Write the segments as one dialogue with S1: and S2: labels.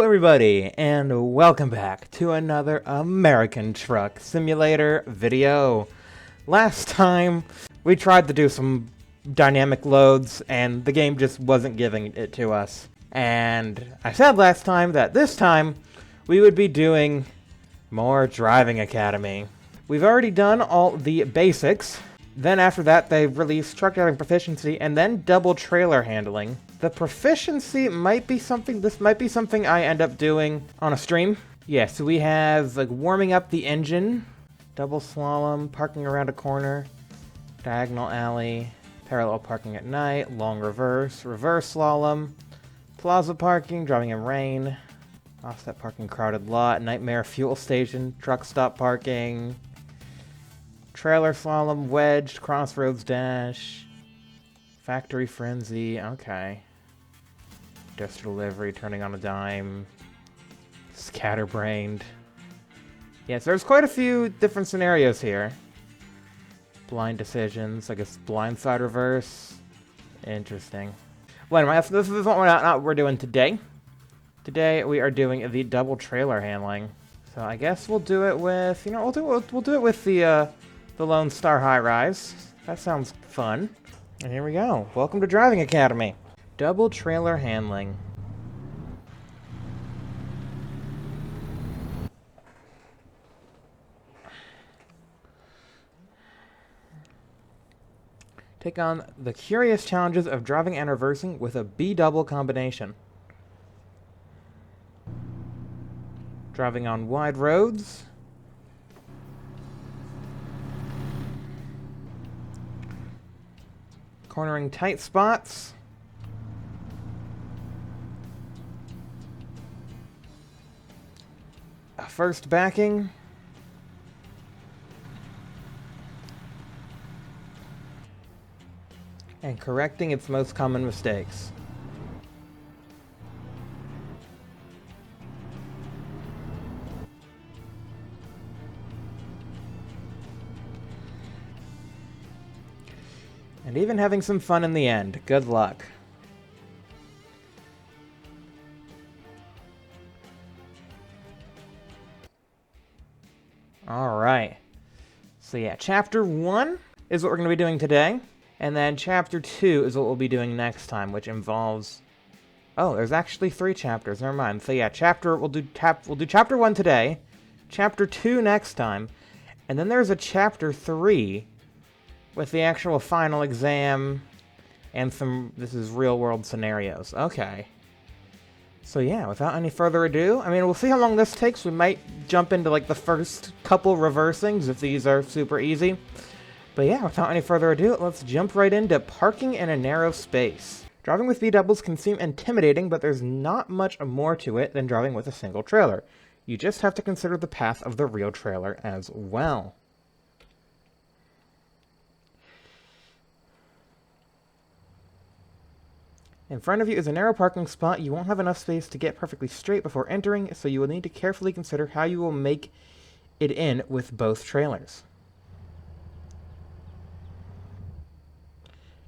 S1: everybody, and welcome back to another American Truck Simulator video. Last time, we tried to do some dynamic loads, and the game just wasn't giving it to us. And I said last time that this time, we would be doing more Driving Academy. We've already done all the basics. Then after that, they released Truck Driving Proficiency, and then Double Trailer Handling. The proficiency might be something, this might be something I end up doing on a stream. Yeah, so we have like warming up the engine, double slalom, parking around a corner, diagonal alley, parallel parking at night, long reverse, reverse slalom, plaza parking, driving in rain, offset parking, crowded lot, nightmare fuel station, truck stop parking, trailer slalom, wedged, crossroads dash, factory frenzy, okay. Just delivery, turning on a dime, scatterbrained. Yes, there's quite a few different scenarios here. Blind decisions, I guess blindside reverse. Interesting. Well, anyway, this is what we're doing today. Today we are doing the double trailer handling. So I guess we'll do it with, you know, we'll do it with the Lone Star High Rise. That sounds fun. And here we go. Welcome to Driving Academy. Double trailer handling. Take on the curious challenges of driving and reversing with a B-double combination. Driving on wide roads. Cornering tight spots. First backing. And correcting its most common mistakes. And even having some fun in the end. Good luck. Alright. So yeah, Chapter 1 is what we're going to be doing today. And then Chapter 2 is what we'll be doing next time, which involves... Oh, there's actually 3 chapters. Never mind. So yeah, we'll do Chapter 1 today, Chapter 2 next time, and then there's a Chapter 3 with the actual final exam and some... This is real-world scenarios. Okay. So yeah, without any further ado, I mean, we'll see how long this takes. We might jump into like the first couple reversing's if these are super easy. But yeah, without any further ado, let's jump right into parking in a narrow space. Driving with V-doubles can seem intimidating, but there's not much more to it than driving with a single trailer. You just have to consider the path of the real trailer as well. In front of you is a narrow parking spot. You won't have enough space to get perfectly straight before entering, so you will need to carefully consider how you will make it in with both trailers.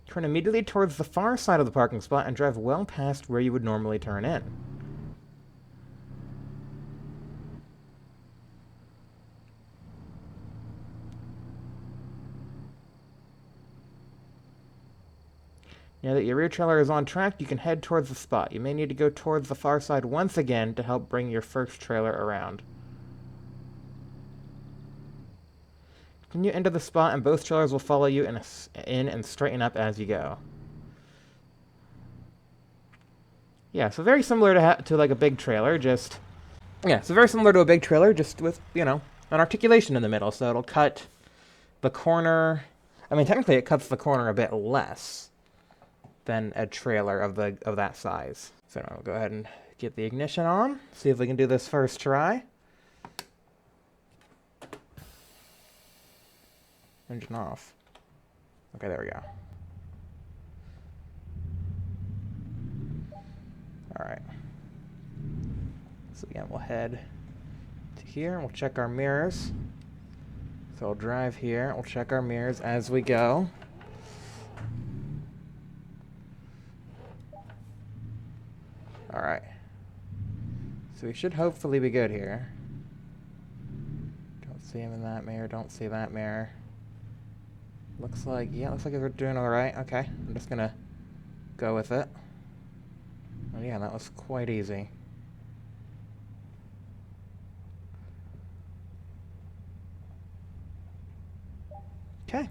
S1: Turn immediately towards the far side of the parking spot and drive well past where you would normally turn in. Now that your rear trailer is on track, you can head towards the spot. You may need to go towards the far side once again to help bring your first trailer around. Continue into the spot and both trailers will follow you in and straighten up as you go. Yeah, so very similar to like a big trailer, just... Yeah, so very similar to a big trailer, just with, you know, an articulation in the middle, so it'll cut the corner... I mean, technically it cuts the corner a bit less than a trailer of that size. So I'll go ahead and get the ignition on, see if we can do this first try. Engine off. Okay, there we go. Alright. So again, we'll head to here, we'll check our mirrors. So we'll drive here, we'll check our mirrors as we go. Alright. So we should hopefully be good here. Don't see him in that mirror, don't see that mirror. Looks like, yeah, looks like we're doing alright. Okay, I'm just gonna go with it. Oh yeah, that was quite easy. Okay.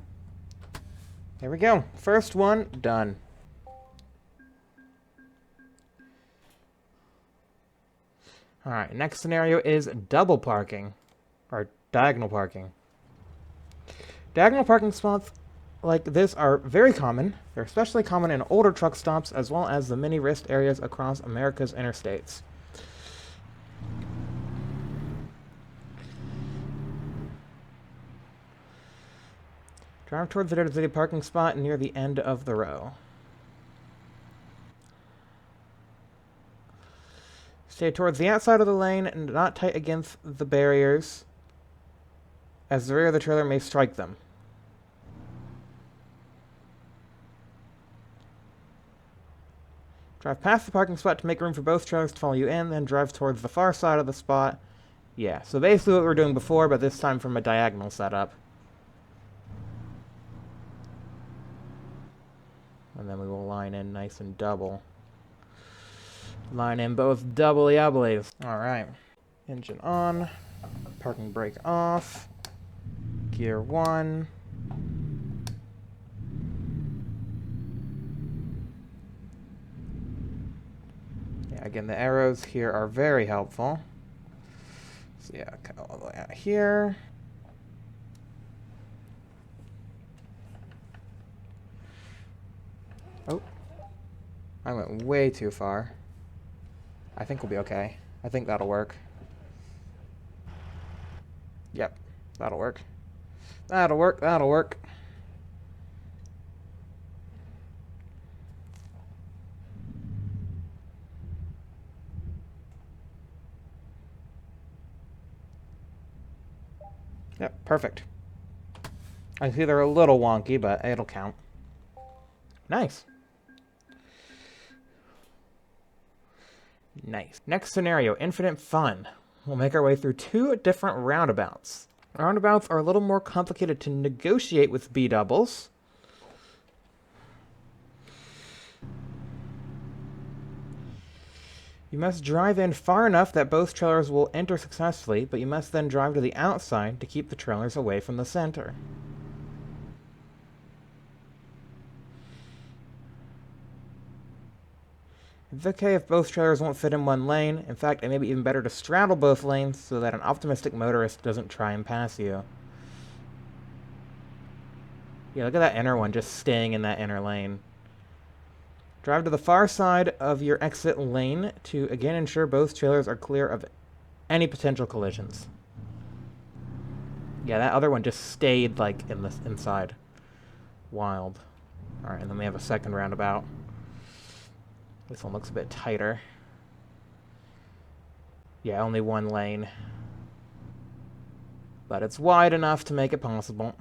S1: There we go. First one, done. Alright, next scenario is double parking. Or diagonal parking. Diagonal parking spots like this are very common. They're especially common in older truck stops as well as the many rest areas across America's interstates. Drive towards the designated parking spot near the end of the row. Stay towards the outside of the lane and not tight against the barriers, as the rear of the trailer may strike them. Drive past the parking spot to make room for both trailers to follow you in, then drive towards the far side of the spot. Yeah, so basically what we were doing before, but this time from a diagonal setup. And then we will line in nice and double. Line in both doubly-ublies. Alright. Engine on. Parking brake off. Gear 1. Yeah, again, the arrows here are very helpful. So yeah, go all the way out here. Oh. I went way too far. I think we'll be okay. I think that'll work. Yep, that'll work. That'll work, that'll work. Yep, perfect. I see they're a little wonky, but it'll count. Nice. Nice. Next scenario, infinite fun. We'll make our way through 2 different roundabouts. Roundabouts are a little more complicated to negotiate with B-doubles. You must drive in far enough that both trailers will enter successfully, but you must then drive to the outside to keep the trailers away from the center. It's okay if both trailers won't fit in one lane. In fact, it may be even better to straddle both lanes so that an optimistic motorist doesn't try and pass you. Yeah, look at that inner one just staying in that inner lane. Drive to the far side of your exit lane to again ensure both trailers are clear of any potential collisions. Yeah, that other one just stayed like in the inside. Wild. Alright, and then we have a second roundabout. This one looks a bit tighter. Yeah, only one lane. But it's wide enough to make it possible.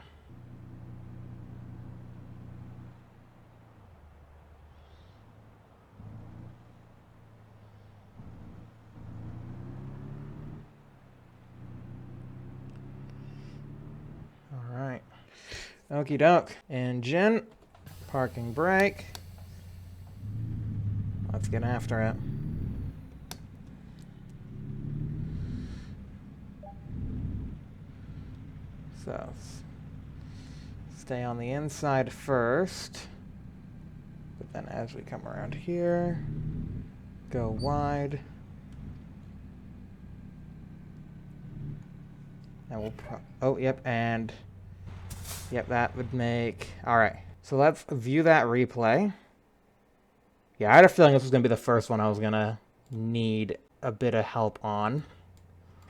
S1: Alright. Okie doke. Engine. Parking brake. Let's get after it. So, stay on the inside first. But then as we come around here, go wide. And we'll oh, yep, and yep, that would make... Alright, so let's view that replay. Yeah, I had a feeling this was going to be the first one I was going to need a bit of help on.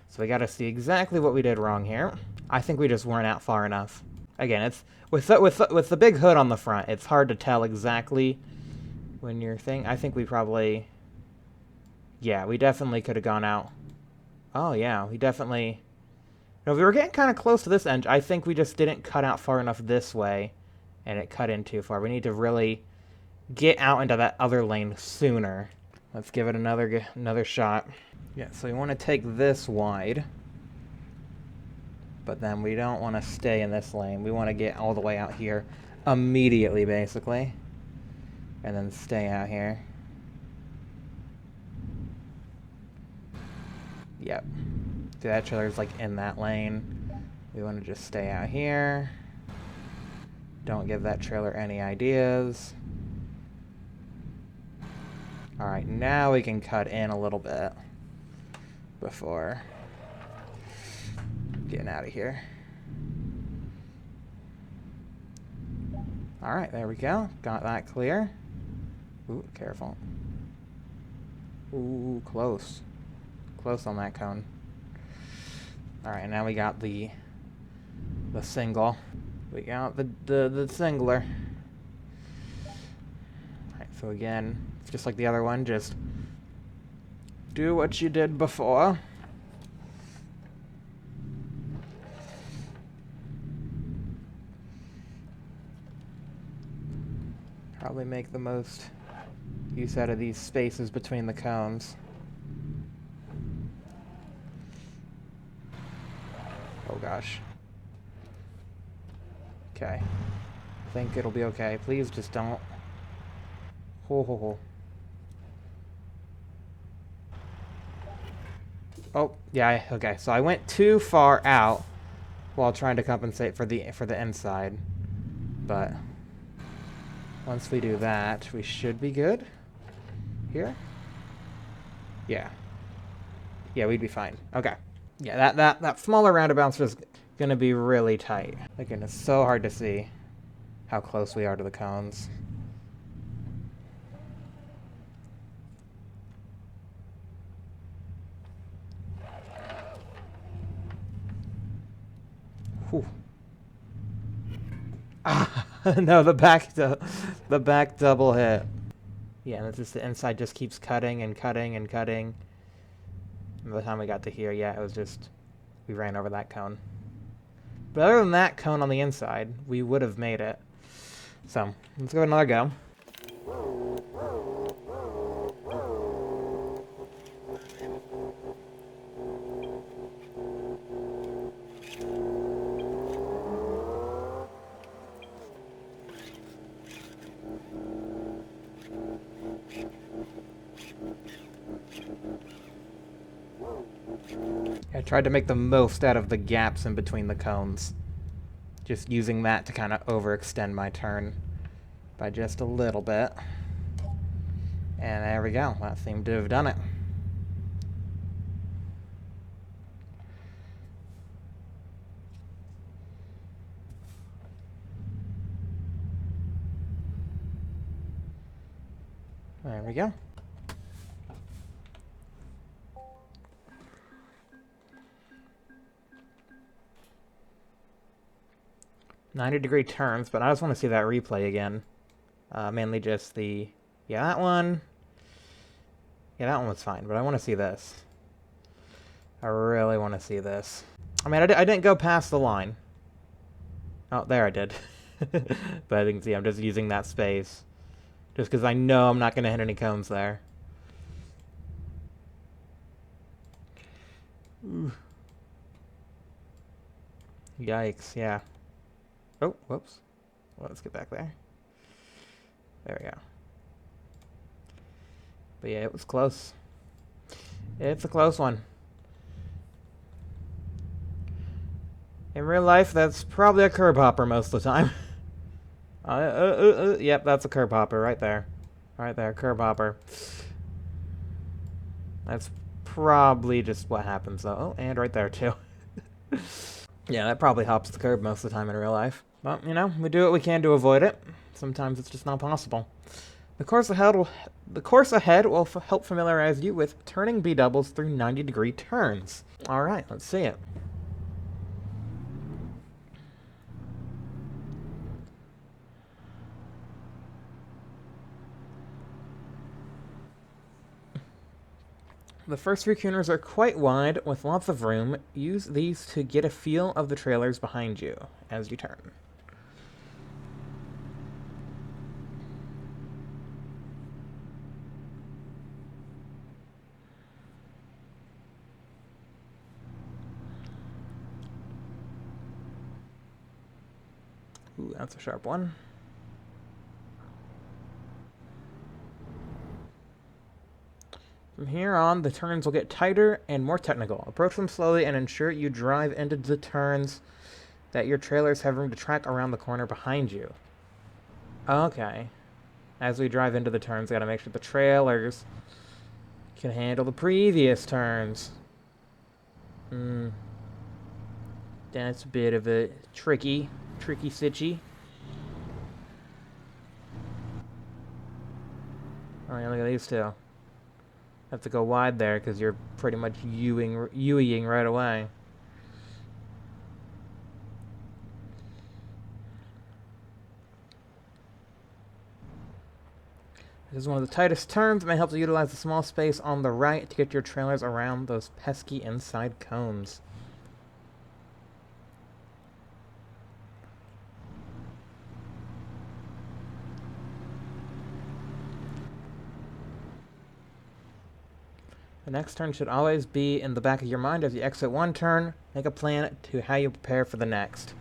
S1: So we got to see exactly what we did wrong here. I think we just weren't out far enough. Again, it's with the big hood on the front, it's hard to tell exactly when you're I think we probably... Yeah, we definitely could have gone out. Oh, yeah, we definitely... No, we were getting kind of close to this end. I think we just didn't cut out far enough this way, and it cut in too far. We need to really get out into that other lane sooner. Let's give it another shot. Yeah, so we want to take this wide, but then we don't want to stay in this lane. We want to get all the way out here immediately, basically, and then stay out here. Yep. See, that trailer's like in that lane. We want to just stay out here. Don't give that trailer any ideas. Alright, now we can cut in a little bit before getting out of here. Alright, there we go. Got that clear. Ooh, careful. Ooh, close. Close on that cone. Alright, now we got the single. We got the singler. Alright, so again, just like the other one, just do what you did before. Probably make the most use out of these spaces between the cones. Oh gosh. Okay. I think it'll be okay. Please just don't. Ho ho ho. Oh, yeah, okay. So I went too far out while trying to compensate for the inside. But once we do that, we should be good. Here? Yeah. Yeah, we'd be fine. Okay. Yeah, that smaller roundabout's just gonna be really tight. Again, it's so hard to see how close we are to the cones. Whew. Ah, no, the back double hit. Yeah, and just the inside just keeps cutting and cutting and cutting. And by the time we got to here, yeah, it was just, we ran over that cone. But other than that cone on the inside, we would have made it. So, let's give it another go. I tried to make the most out of the gaps in between the cones. Just using that to kind of overextend my turn by just a little bit. And there we go. That seemed to have done it. There we go. "90-degree turns," but I just want to see that replay again. Mainly just the... Yeah, that one... Yeah, that one was fine, but I want to see this. I really want to see this. I mean, I didn't go past the line. Oh, there I did. But you can see I'm just using that space. Just because I know I'm not going to hit any cones there. Ooh. Yikes, yeah. Oh, whoops. Well, let's get back there. There we go. But yeah, it was close. It's a close one. In real life, that's probably a curb hopper most of the time. Yep, that's a curb hopper right there. Right there, curb hopper. That's probably just what happens, though. Oh, and right there, too. Yeah, that probably hops the curb most of the time in real life. But, you know, we do what we can to avoid it. Sometimes it's just not possible. The course ahead will help familiarize you with turning B-doubles through 90-degree turns. Alright, let's see it. The first three corners are quite wide, with lots of room. Use these to get a feel of the trailers behind you as you turn. Ooh, that's a sharp one. From here on, the turns will get tighter and more technical. Approach them slowly and ensure you drive into the turns that your trailers have room to track around the corner behind you. Okay. As we drive into the turns, we gotta make sure the trailers can handle the previous turns. That's a bit of a tricky sitchy. Oh yeah, look at these two. Have to go wide there because you're pretty much U-ing right away. This is one of the tightest turns, and it helps you utilize the small space on the right to get your trailers around those pesky inside cones. The next turn should always be in the back of your mind as you exit one turn. Make a plan to how you prepare for the next.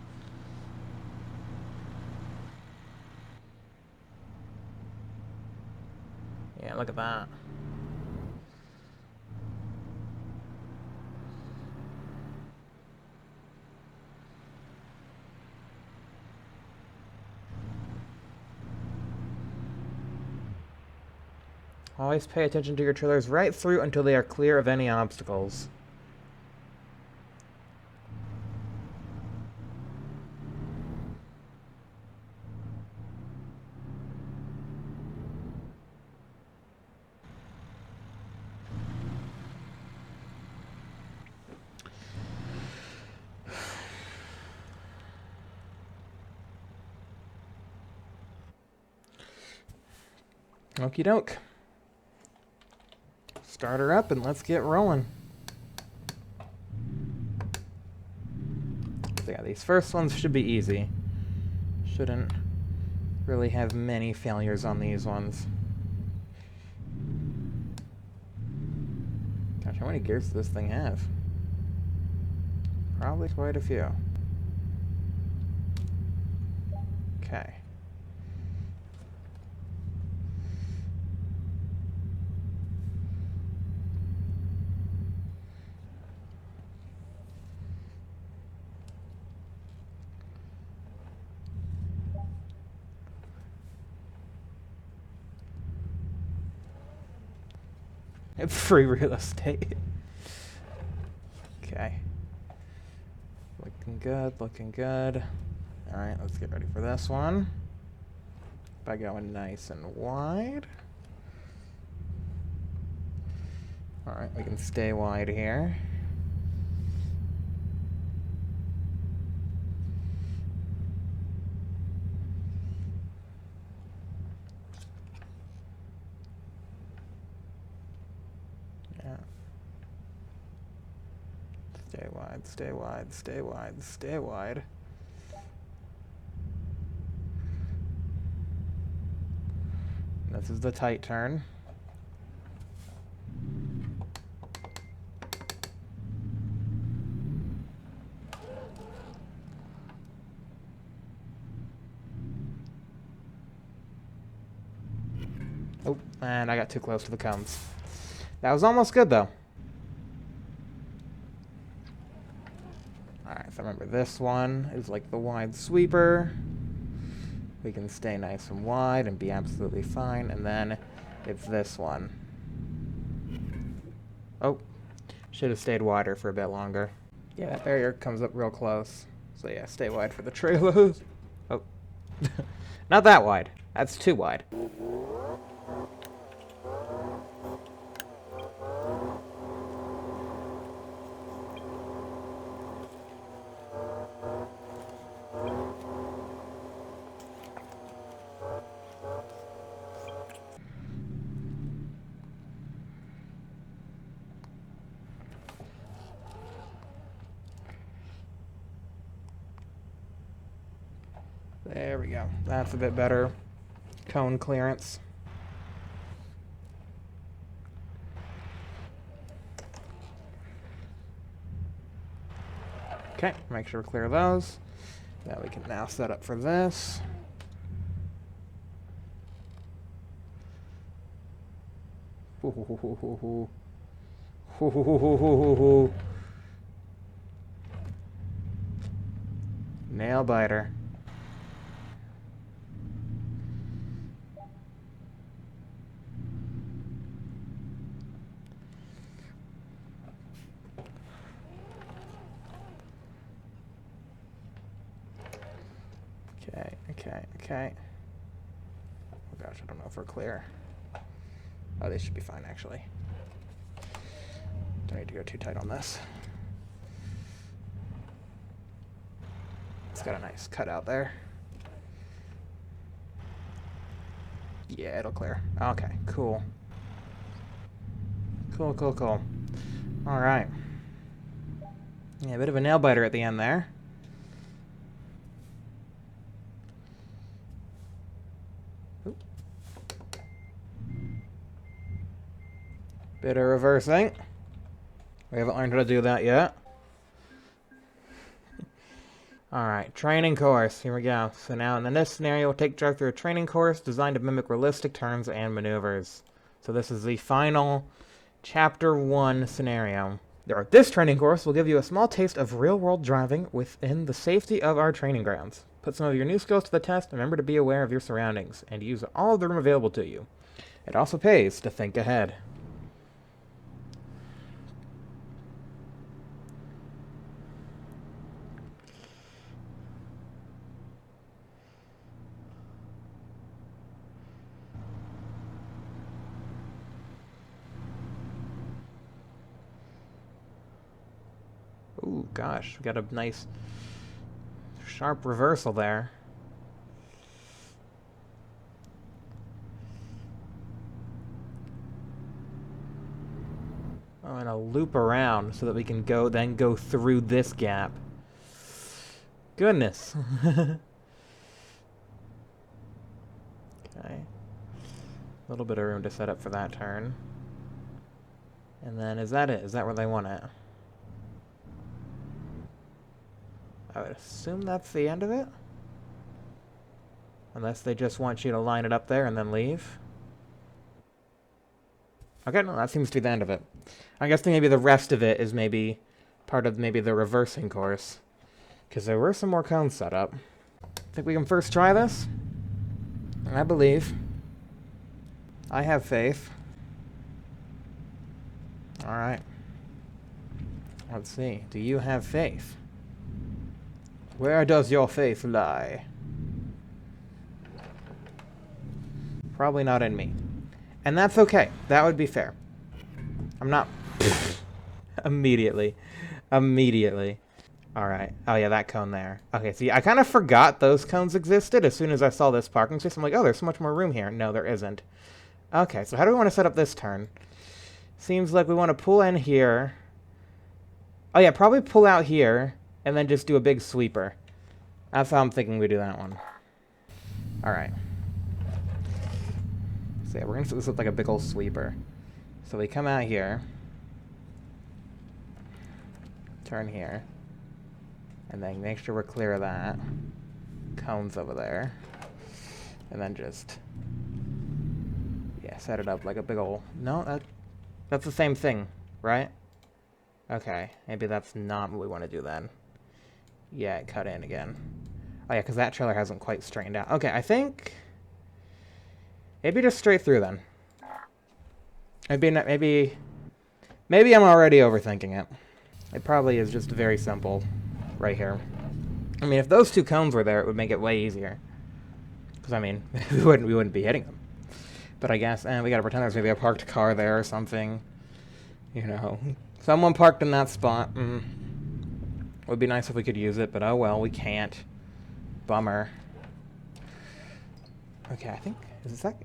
S1: Yeah, look at that. Always pay attention to your trailers right through until they are clear of any obstacles. Okie doke. Start her up and let's get rolling. So yeah, these first ones should be easy. Shouldn't really have many failures on these ones. Gosh, how many gears does this thing have? Probably quite a few. Okay. Free real estate. Okay. Looking good, looking good. Alright, let's get ready for this one. By going nice and wide. Alright, we can stay wide here. Stay wide, stay wide, stay wide, stay wide. This is the tight turn. Oh, and I got too close to the cones. That was almost good, though. Alright, so remember this one is like the wide sweeper. We can stay nice and wide and be absolutely fine. And then it's this one. Oh, should have stayed wider for a bit longer. Yeah, that barrier comes up real close. So yeah, stay wide for the trailers. Oh, not that wide. That's too wide. There we go. That's a bit better. Cone clearance. Okay, make sure to clear those. Now we can now set up for this. Nail biter. Okay. Oh gosh, I don't know if we're clear. Oh, they should be fine, actually. Don't need to go too tight on this. It's got a nice cutout there. Yeah, it'll clear. Okay, cool. Cool. Alright. Yeah, a bit of a nail biter at the end there. Bit of reversing. We haven't learned how to do that yet. Alright, training course. Here we go. So now in this scenario, we'll take Jack through a training course designed to mimic realistic turns and maneuvers. So this is the final Chapter 1 scenario. This training course will give you a small taste of real-world driving within the safety of our training grounds. Put some of your new skills to the test, and remember to be aware of your surroundings, and use all of the room available to you. It also pays to think ahead. Ooh, gosh, we got a nice sharp reversal there. Oh, and a loop around so that we can then go through this gap. Goodness. Okay. A little bit of room to set up for that turn. And then, is that it? Is that where they want it? I would assume that's the end of it. Unless they just want you to line it up there and then leave. Okay, no, that seems to be the end of it. I guess maybe the rest of it is maybe part of maybe the reversing course. Because there were some more cones set up. Think we can first try this? I believe. I have faith. Alright. Let's see. Do you have faith? Where does your faith lie? Probably not in me. And that's okay. That would be fair. I'm not... Immediately. Alright. Oh yeah, that cone there. Okay, see, I kind of forgot those cones existed as soon as I saw this parking space. I'm like, oh, there's so much more room here. No, there isn't. Okay, so how do we want to set up this turn? Seems like we want to pull in here. Oh yeah, probably pull out here, and then just do a big sweeper. That's how I'm thinking we do that one. Alright. So yeah, we're going to set this up like a big old sweeper. So we come out here. Turn here. And then make sure we're clear of that. Cones over there. And then just... yeah, set it up like a big old... No, that's the same thing, right? Okay, maybe that's not what we want to do then. Yeah, it cut in again. Oh yeah, because that trailer hasn't quite straightened out. Okay, I think... maybe just straight through then. Maybe I'm already overthinking it. It probably is just very simple right here. I mean, if those two cones were there, it would make it way easier. Because, I mean, we wouldn't be hitting them. But I guess, we gotta pretend there's maybe a parked car there or something. You know, someone parked in that spot. Would be nice if we could use it, but oh well, we can't. Bummer. Okay, I think, is that...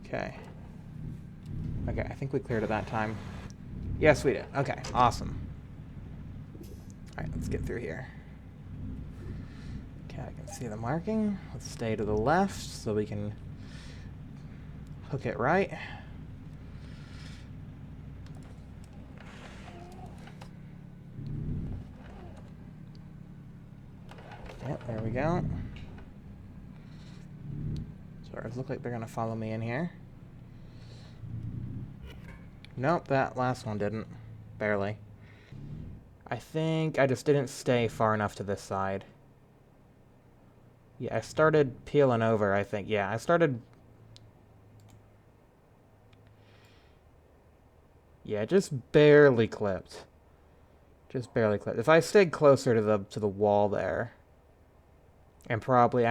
S1: okay. Okay, I think we cleared it that time. Yes, we did. Okay, awesome. Alright, let's get through here. Okay, I can see the marking. Let's stay to the left so we can hook it right. Yep, there we go. Thurs look like they're gonna follow me in here. Nope, that last one didn't. Barely. I think I just didn't stay far enough to this side. Yeah, I started peeling over, I think. Yeah, I started... Yeah, just barely clipped. Just barely clipped. If I stayed closer to the wall there, and probably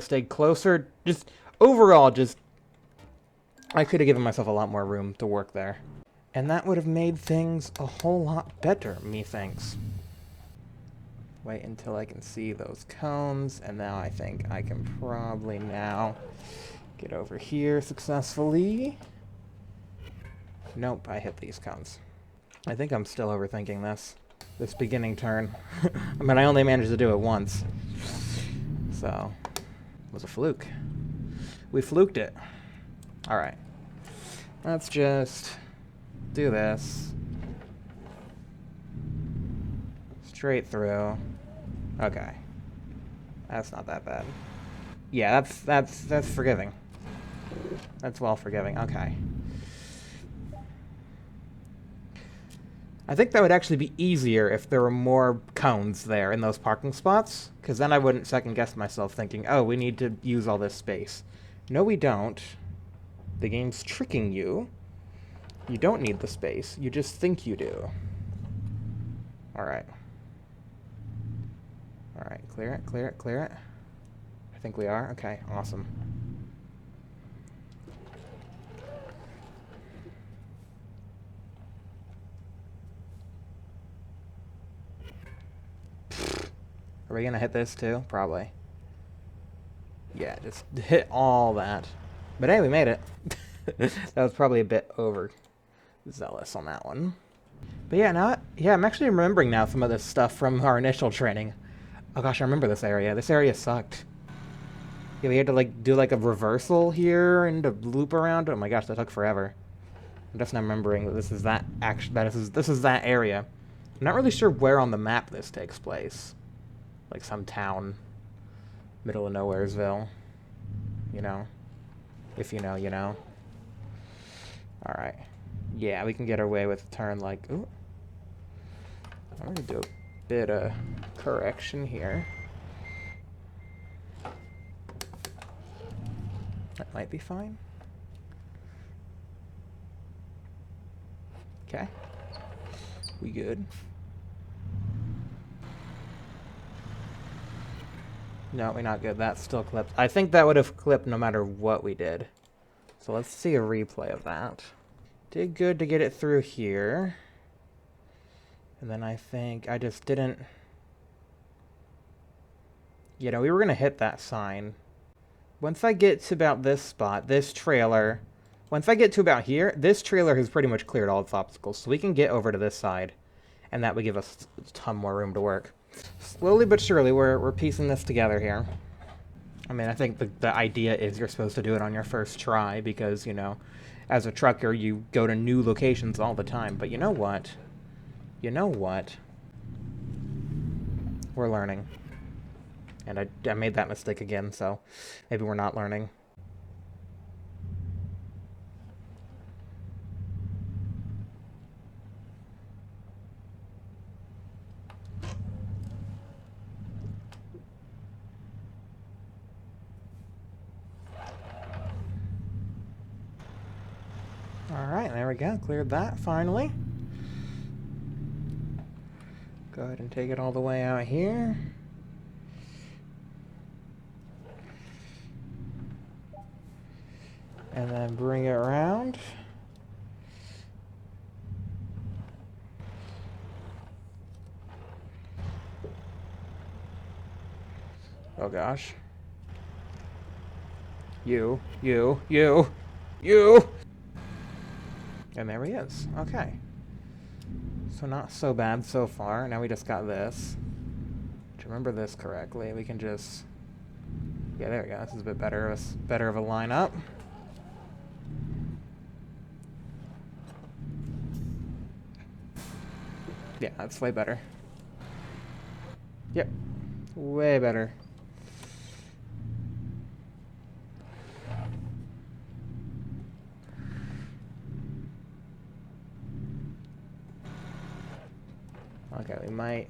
S1: stayed closer, just overall, just I could have given myself a lot more room to work there. And that would have made things a whole lot better, methinks. Wait until I can see those cones, and now I think I can probably now get over here successfully. Nope, I hit these cones. I think I'm still overthinking this beginning turn. I mean, I only managed to do it once. So, it was a fluke. We fluked it. Alright. Let's just do this. Straight through. Okay. That's not that bad. Yeah, that's forgiving. That's well forgiving. Okay. I think that would actually be easier if there were more cones there in those parking spots, because then I wouldn't second-guess myself thinking, oh, we need to use all this space. No, we don't. The game's tricking you. You don't need the space. You just think you do. Alright. Alright, clear it, clear it, clear it. I think we are. Okay, awesome. Are we gonna hit this too? Probably. Yeah, just hit all that. But hey, we made it. That was probably a bit overzealous on that one. But yeah, I'm actually remembering now some of this stuff from our initial training. Oh gosh, I remember this area. This area sucked. Yeah, we had to do a reversal here and to loop around. Oh my gosh, that took forever. I'm just now remembering that this is that area. I'm not really sure where on the map this takes place. Like some town, middle of Nowheresville. You know, if you know, you know. All right. Yeah, we can get away with a turn like, ooh. I'm gonna do a bit of correction here. That might be fine. Okay. We good. No, we're not good. That's still clipped. I think that would have clipped no matter what we did. So let's see a replay of that. Did good to get it through here. And then I think I just didn't... You know, we were going to hit that sign. Once I get to about this spot, this trailer... Once I get to about here, this trailer has pretty much cleared all its obstacles. So we can get over to this side. And that would give us a ton more room to work. Slowly but surely, we're piecing this together here. I mean, I think the idea is you're supposed to do it on your first try because, you know, as a trucker, you go to new locations all the time. But you know what? You know what? We're learning. And I made that mistake again, so maybe we're not learning. Alright, there we go. Cleared that, finally. Go ahead and take it all the way out here. And then bring it around. Oh gosh. You. And there he is. Okay. So not so bad so far. Now we just got this. To remember this correctly, we can just... Yeah, there we go. This is a bit better of a lineup. Yeah, that's way better. Yep. Way better. Okay, we might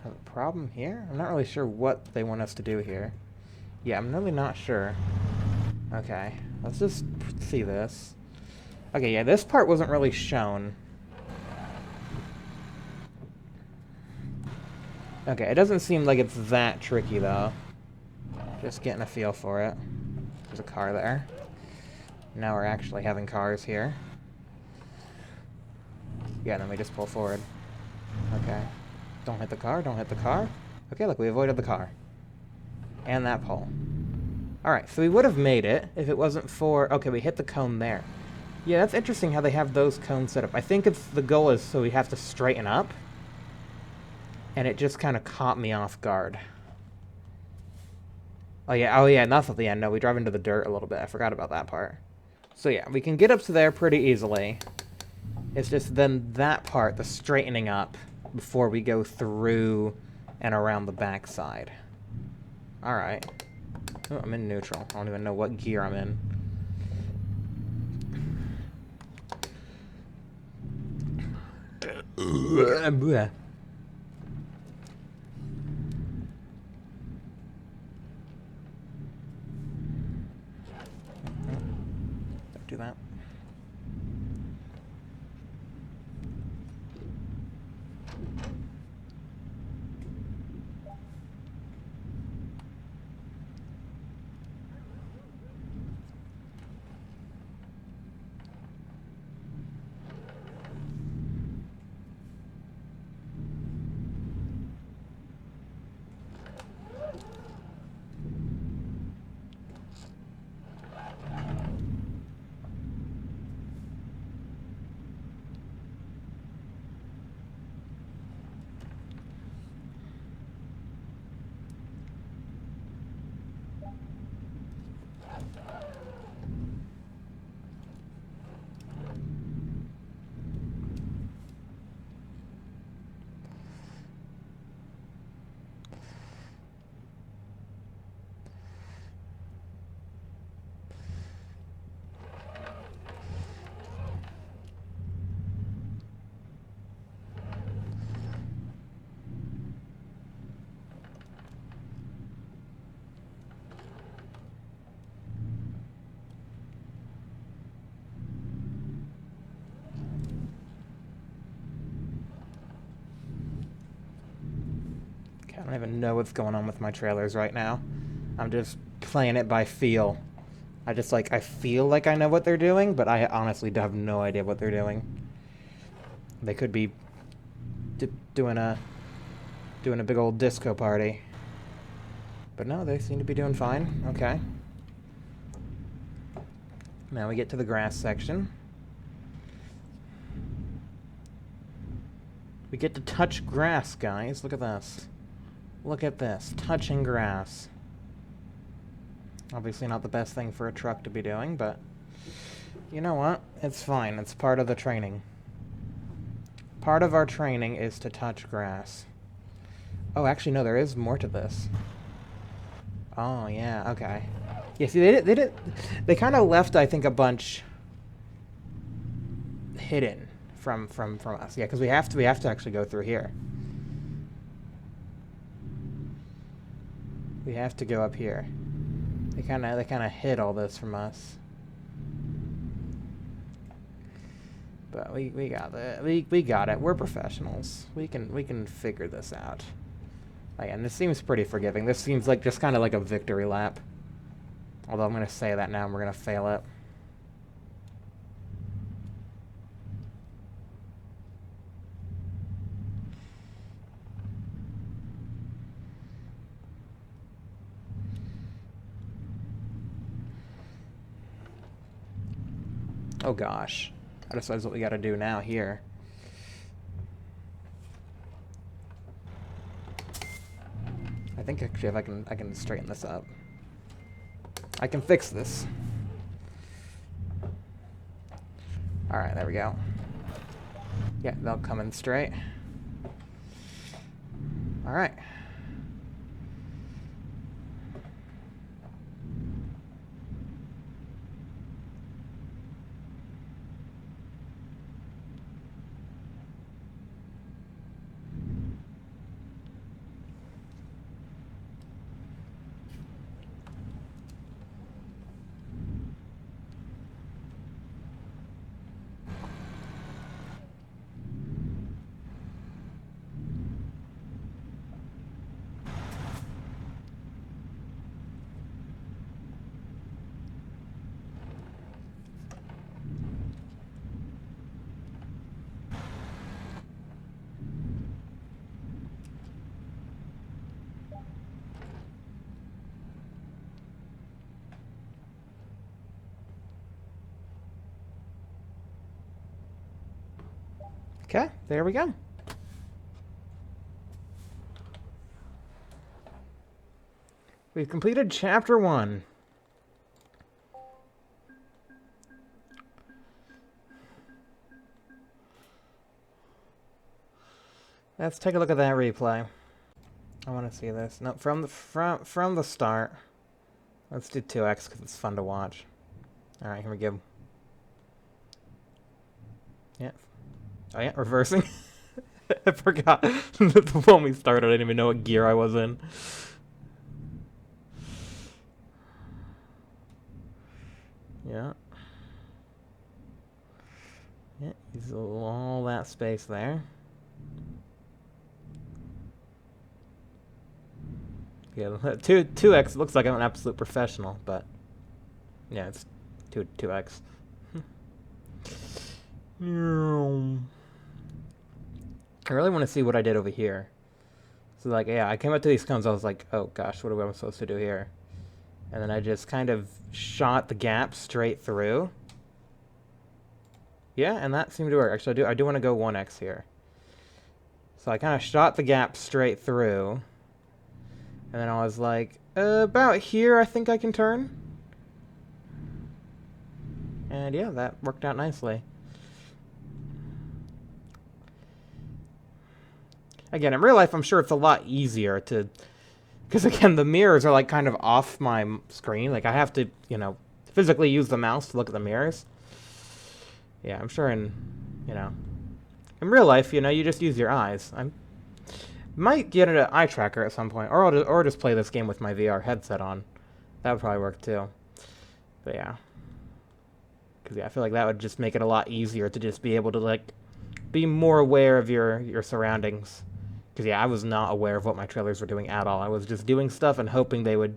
S1: have a problem here. I'm not really sure what they want us to do here. Yeah, I'm really not sure. Okay, let's just see this. Okay, yeah, this part wasn't really shown. Okay, it doesn't seem like it's that tricky, though. Just getting a feel for it. There's a car there. Now we're actually having cars here. Yeah, then we just pull forward. Okay. Don't hit the car, don't hit the car. Okay, look, we avoided the car. And that pole. Alright, so we would have made it if it wasn't for... Okay, we hit the cone there. Yeah, that's interesting how they have those cones set up. I think it's the goal is so we have to straighten up. And it just kind of caught me off guard. Oh yeah, that's at the end. No, we drive into the dirt a little bit. I forgot about that part. So yeah, we can get up to there pretty easily. It's just then that part, the straightening up, before we go through and around the backside. Alright. Oh, I'm in neutral. I don't even know what gear I'm in. Don't do that. I don't even know what's going on with my trailers right now. I'm just playing it by feel. I feel like I know what they're doing, but I honestly have no idea what they're doing. They could be doing a big old disco party. But no, they seem to be doing fine. Okay. Now we get to the grass section. We get to touch grass, guys. Look at this. Look at this. Touching grass. Obviously not the best thing for a truck to be doing, but you know what? It's fine. It's part of the training. Part of our training is to touch grass. Oh, actually, no, there is more to this. Oh, yeah, okay. Yeah, see, they kind of left, I think, a bunch hidden from us. Yeah, because we have to actually go through here. We have to go up here. They kind of hid all this from us. But we got it. We got it. We're professionals. We can figure this out. And this seems pretty forgiving. This seems like just kind of like a victory lap. Although I'm gonna say that now and we're gonna fail it. Oh gosh. I just realized what we gotta do now here. I think actually if I can straighten this up. I can fix this. Alright, there we go. Yeah, they'll come in straight. Alright. Okay, there we go. We've completed Chapter 1. Let's take a look at that replay. I want to see this. No, from the start. Let's do 2x because it's fun to watch. All right, here we go. Yeah. Oh yeah, reversing. I forgot the one we started. I didn't even know what gear I was in. Yeah. Yeah, use all that space there. Yeah, 2x looks like I'm an absolute professional, but yeah, it's 2x. I really want to see what I did over here. So like, yeah, I came up to these cones, I was like, oh gosh, what am I supposed to do here? And then I just kind of shot the gap straight through. Yeah, and that seemed to work. Actually, I do want to go 1x here. So I kind of shot the gap straight through. And then I was like, about here I think I can turn. And yeah, that worked out nicely. Again, in real life, I'm sure it's a lot easier to... Because again, the mirrors are like kind of off my screen. Like I have to, you know, physically use the mouse to look at the mirrors. Yeah, I'm sure in real life, you know, you just use your eyes. I might get an eye tracker at some point, or just play this game with my VR headset on. That would probably work too. But yeah. Because yeah, I feel like that would just make it a lot easier to just be able to like be more aware of your surroundings. Because yeah, I was not aware of what my trailers were doing at all. I was just doing stuff and hoping they were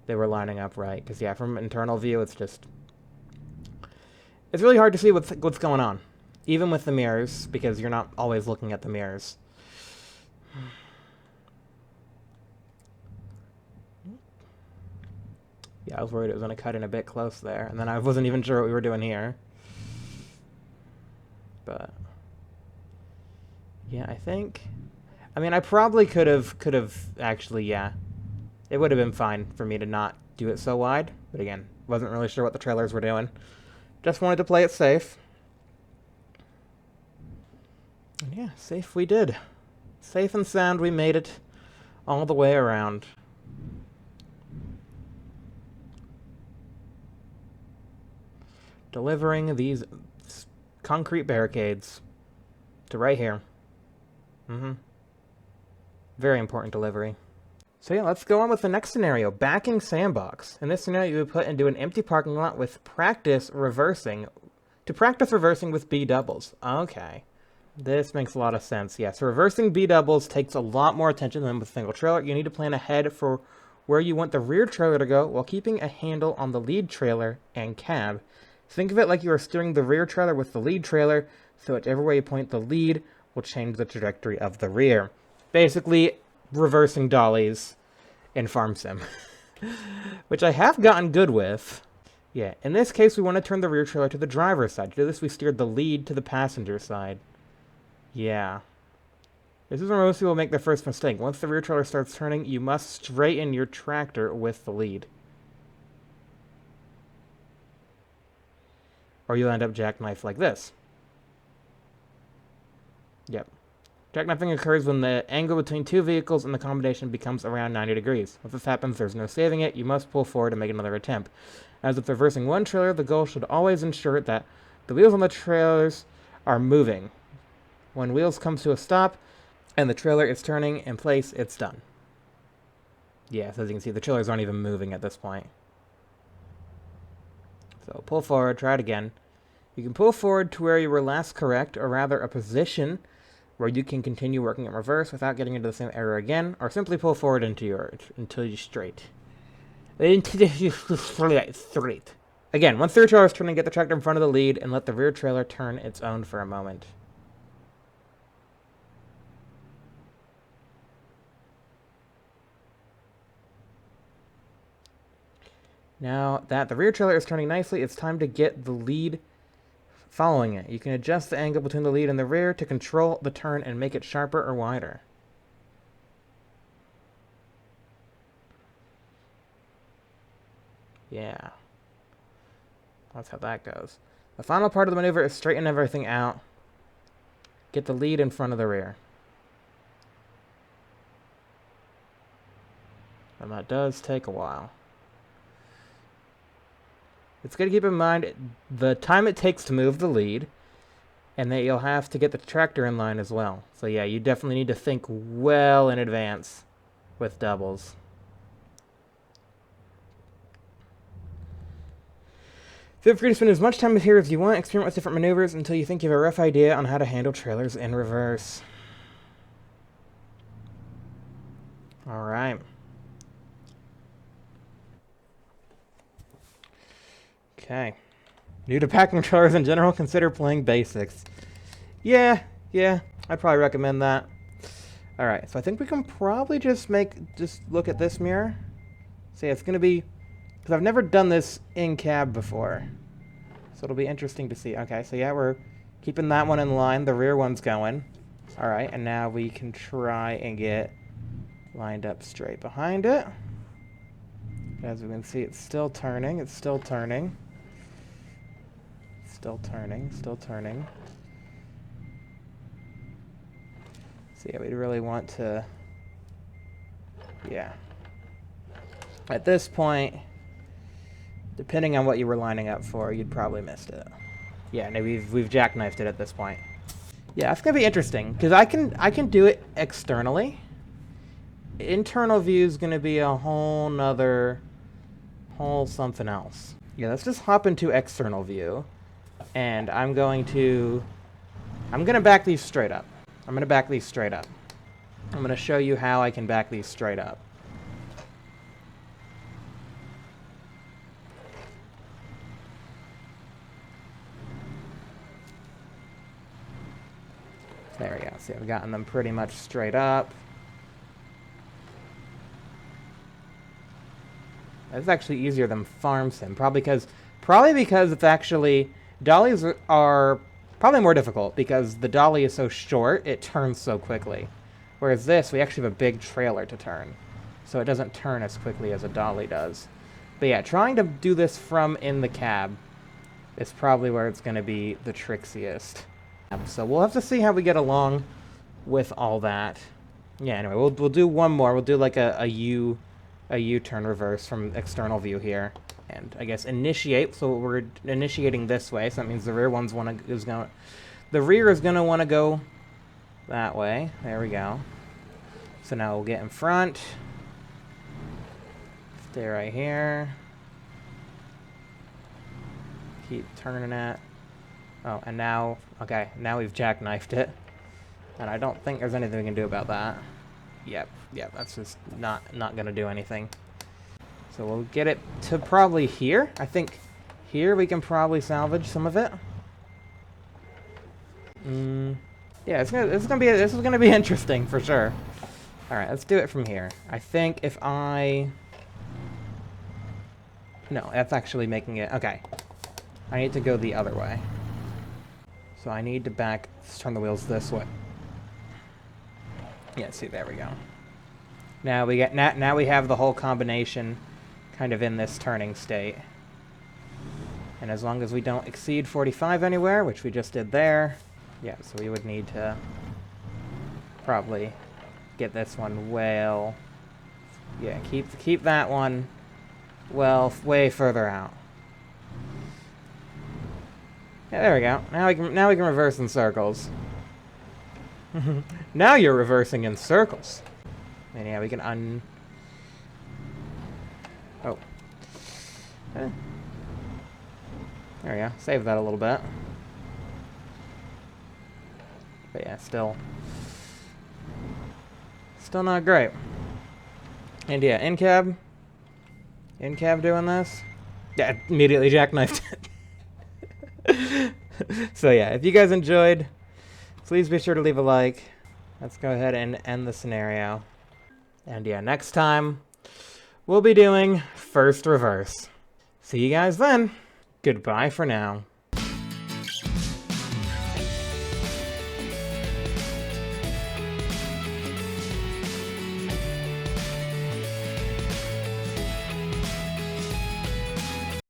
S1: lining up right. Because yeah, from an internal view, it's really hard to see what's going on, even with the mirrors, because you're not always looking at the mirrors. Yeah, I was worried it was going to cut in a bit close there, and then I wasn't even sure what we were doing here. But yeah, I mean, I probably could have actually, yeah. It would have been fine for me to not do it so wide, but again, wasn't really sure what the trailers were doing. Just wanted to play it safe. And yeah, safe we did. Safe and sound, we made it all the way around. Delivering these concrete barricades to right here. Very important delivery. So yeah, let's go on with the next scenario, backing sandbox. In this scenario, you would put into an empty parking lot to practice reversing with B doubles. Okay. This makes a lot of sense. Yeah, so reversing B doubles takes a lot more attention than with a single trailer. You need to plan ahead for where you want the rear trailer to go while keeping a handle on the lead trailer and cab. Think of it like you are steering the rear trailer with the lead trailer, so whichever way you point the lead will change the trajectory of the rear. Basically, reversing dollies in Farm Sim. Which I have gotten good with. Yeah, in this case, we want to turn the rear trailer to the driver's side. To do this, we steered the lead to the passenger side. Yeah. This is where most people make their first mistake. Once the rear trailer starts turning, you must straighten your tractor with the lead. Or you'll end up jackknife like this. Yep. Jackknifing occurs when the angle between two vehicles and the combination becomes around 90 degrees. If this happens, there's no saving it. You must pull forward and make another attempt. As with reversing one trailer, the goal should always ensure that the wheels on the trailers are moving. When wheels come to a stop and the trailer is turning in place, it's done. Yeah, so as you can see, the trailers aren't even moving at this point. So pull forward, try it again. You can pull forward to where you were last correct, or rather a position where you can continue working in reverse without getting into the same error again, or simply pull forward until you're straight. Straight. Again, once the rear trailer is turning, get the tractor in front of the lead and let the rear trailer turn its own for a moment. Now that the rear trailer is turning nicely, it's time to get the lead following it. You can adjust the angle between the lead and the rear to control the turn and make it sharper or wider. Yeah. That's how that goes. The final part of the maneuver is straighten everything out. Get the lead in front of the rear. And that does take a while. It's good to keep in mind the time it takes to move the lead, and that you'll have to get the tractor in line as well. So yeah, you definitely need to think well in advance with doubles. Feel free to spend as much time here as you want, experiment with different maneuvers until you think you have a rough idea on how to handle trailers in reverse. Alright. Okay. New to pack controllers in general, consider playing basics. Yeah, I'd probably recommend that. Alright, so I think we can probably just look at this mirror. See, it's going to be, because I've never done this in cab before. So it'll be interesting to see. Okay, so yeah, we're keeping that one in line. The rear one's going. Alright, and now we can try and get lined up straight behind it. As we can see, it's still turning. It's still turning. Still turning. Still turning. So yeah, we really want to... Yeah. At this point, depending on what you were lining up for, you'd probably missed it. Yeah, no, we've jackknifed it at this point. Yeah, it's gonna be interesting because I can do it externally. Internal view is gonna be a whole something else. Yeah, let's just hop into external view, and I'm gonna back these straight up. I'm gonna show you how I can back these straight up. There we go. See, I've gotten them pretty much straight up. It's actually easier than Farm Sim, probably because it's actually, dollies are probably more difficult because the dolly is so short, it turns so quickly. Whereas this, we actually have a big trailer to turn, so it doesn't turn as quickly as a dolly does. But yeah, trying to do this from in the cab is probably where it's going to be the trickiest. So we'll have to see how we get along with all that. Yeah, anyway, we'll do one more. We'll do like a U-turn reverse from external view here. And I guess initiate, so we're initiating this way, so that means the rear one's the rear is gonna wanna go that way. There we go. So now we'll get in front. Stay right here. Keep turning it. Oh, and now, okay, now we've jackknifed it. And I don't think there's anything we can do about that. Yep, that's just not gonna do anything. So we'll get it to probably here. I think here we can probably salvage some of it. Yeah, this is gonna be interesting for sure. All right, let's do it from here. I think if no, that's actually making it okay. I need to go the other way. So I need to let's turn the wheels this way. Yeah, see, there we go. Now we have the whole combination kind of in this turning state. And as long as we don't exceed 45 anywhere, which we just did there, yeah, so we would need to probably get this one well, yeah, keep that one well way further out. Yeah, there we go. Now we can reverse in circles. Now you're reversing in circles. And yeah, we can Oh. Okay. There we go. Save that a little bit. But yeah, still not great. And yeah, in cab doing this. Yeah, immediately jackknifed it. So yeah, if you guys enjoyed, please be sure to leave a like. Let's go ahead and end the scenario. And yeah, next time, we'll be doing first reverse. See you guys then. Goodbye for now.